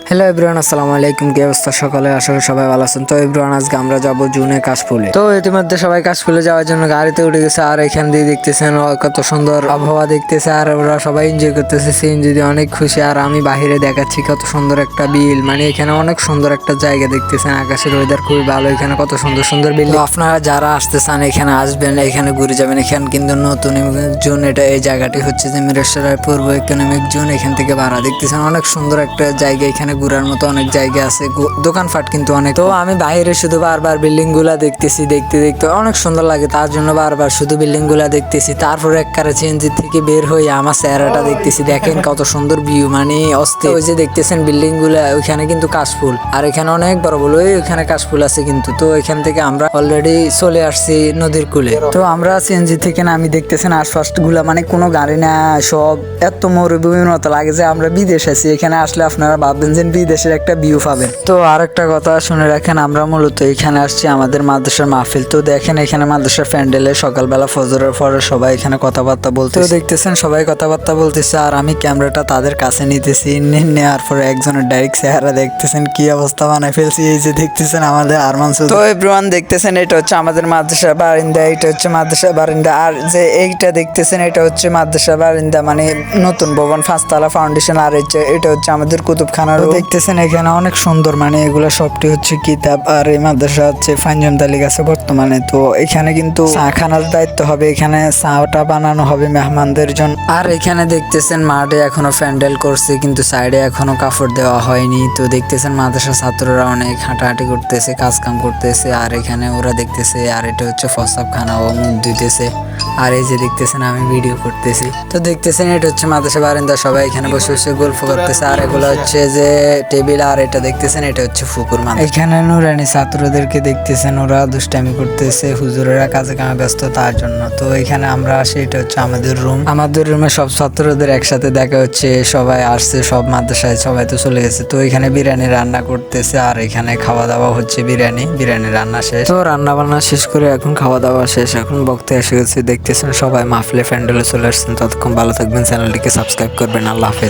Hello everyone, আসসালামু আলাইকুম। কি অবস্থা সকালে? আশা করি সবাই ভালো আছেন। তো এভরিওয়ান, আজকে আমরা যাব জুনে কাশফুলে। তো ইতিমধ্যে সবাই কাশফুলে যাওয়ার জন্য গাড়িতে উঠে গেছে। আর এখান দিয়ে দেখতেছেন কত সুন্দর আবহাওয়া দেখতেছে, আর ওরা সবাই এনজয় করতেছে। সিএনজি দিয়ে অনেক খুশি। আর আমি বাহিরে দেখাচ্ছি কত সুন্দর একটা বিল, মানে এখানে অনেক সুন্দর একটা জায়গা দেখতেছেন। আকাশের ওয়েদার খুবই ভালো, এখানে কত সুন্দর সুন্দর বিল। আপনারা যারা আসতে চান এখানে আসবেন, এখানে ঘুরে যাবেন। এখানে কিন্তু নতুন জোন, এটা এই জায়গাটি হচ্ছে যে মিরেশ্বরের পূর্ব ইকোনমিক জোন। এখান থেকে ভাড়া দেখতেছেন অনেক সুন্দর একটা জায়গা। এখানে ঘুরার মতো অনেক জায়গা আছে, দোকানপাট কিন্তু অনেক। তো আমি বাইরে শুধু বারবার বিল্ডিং গুলা দেখতেছি, দেখতে দেখতে অনেক সুন্দর লাগে, তার জন্য বারবার শুধু বিল্ডিং গুলা দেখতেছি। তারপরে একবারে সিএনজি থেকে বের হয়ে আমার চেহারাটা দেখতেছি, দেখেন কত সুন্দর ভিউ, মানে অস্থির। ওই যে দেখতেছেন বিল্ডিং গুলা, ওইখানে কিন্তু কাশফুল, আর এখানে অনেক বড় বড় ওইখানে কাশফুল আছে কিন্তু। তো এখান থেকে আমরা অলরেডি চলে আসছি নদীর কূলে। তো আমরা সিএনজি থেকে আমি দেখতেছেন আশপাশ গুলা, মানে কোনো গাড়ি না, সব এত মরুভূমির মতো লাগে যে আমরা বিদেশ আছি। এখানে আসলে আপনারা ভাববেন যে বিদেশের একটা ভিউ পাবেন। তো আর একটা কথা শুনে রাখেন, আমরা মূলত এখানে আসছি আমাদের মাদ্রাসার মাহফিল। তো দেখেন এখানে মাদ্রাসার প্যান্ডেলে সকালবেলা ফজরের পরে সবাই এখানে কথাবার্তা বলতে দেখতেছেন, সবাই কথাবার্তা বলতেছে। আর আমি ক্যামেরাটা তাদের কাছে নিতেছি, নেওয়ার পরে একজনের ডাইরেক্ট চেহারা দেখতেছেন কি অবস্থা বানায় ফেলছি। এই যে দেখতেছেন আমাদের আরমান। তো এভরিওয়ান দেখতেছেন, এটা হচ্ছে আমাদের মাদ্রাসা বারিন্দা, এটা হচ্ছে মাদ্রাসা বারিন্দা। আর যে এইটা দেখতেছেন এটা হচ্ছে মাদ্রাসা বারিন্দা, মানে নতুন ভবন, পাঁচতলা ফাউন্ডেশন। আর এটা হচ্ছে আমাদের কুতুবখানার। দেখতেছেন এখানে অনেক সুন্দর, মানে এগুলো সবটি হচ্ছে কিতাব। আর এই মাদ্রাসা হচ্ছে ফাইনজম তালিক আছে বর্তমানে। তো এখানে কিন্তু চা খানার দায়িত্ব হবে, এখানে চাটা বানানো হবে মেহমানদের জন্য। আর এখানে দেখতেছেন মাঠে এখনো প্যান্ডেল করছে, কিন্তু সাইডে এখনো কাপড় দেওয়া হয়নি। তো দেখতেছেন মাদ্রাসা ছাত্ররা অনেক হাঁটাহাঁটি করতেছে, কাজ কাম করতেছে। আর এখানে ওরা দেখতেছে। আর এটা হচ্ছে প্রস্রাবখানা, ও মুখ ধুইতেছে। আর এই যে দেখতেছেন আমি ভিডিও করতেছি। তো দেখতেছেন এটা হচ্ছে মাদ্রাসা বারান্দা, সবাই এখানে বসে বসে গল্প করতেছে। আর এগুলো হচ্ছে যে টেবিল। আর এটা দেখতেছেন এটা হচ্ছে ফুকুর মাদ্রাসা। এখানে নুরানি ছাত্রদেরকে দেখতেছেন, ওরা দুষ্টামি করতেছে, হুজুরেরা কাজে কামে ব্যস্ত তার জন্য। তো এখানে আমরা আসি, এটা হচ্ছে আমাদের রুম। আমাদের রুমে সব ছাত্রদের একসাথে দেখা হচ্ছে, সবাই আসছে, সব মাদ্রাসায় সবাই তো চলে গেছে। তো এখানে বিরিয়ানি রান্না করতেছে, আর এখানে খাওয়া দাওয়া হচ্ছে বিরিয়ানি রান্না শেষ। তো রান্না বান্না শেষ করে এখন খাওয়া দাওয়া শেষ, এখন বক্তা এসে গেছে। দেখতেছেন সবাই মাহফিলে প্যান্ডেলে চলে আসছেন। ততক্ষণ ভালো থাকবেন, চ্যানেলটিকে সাবস্ক্রাইব করবেন। আল্লাহ হাফেজ।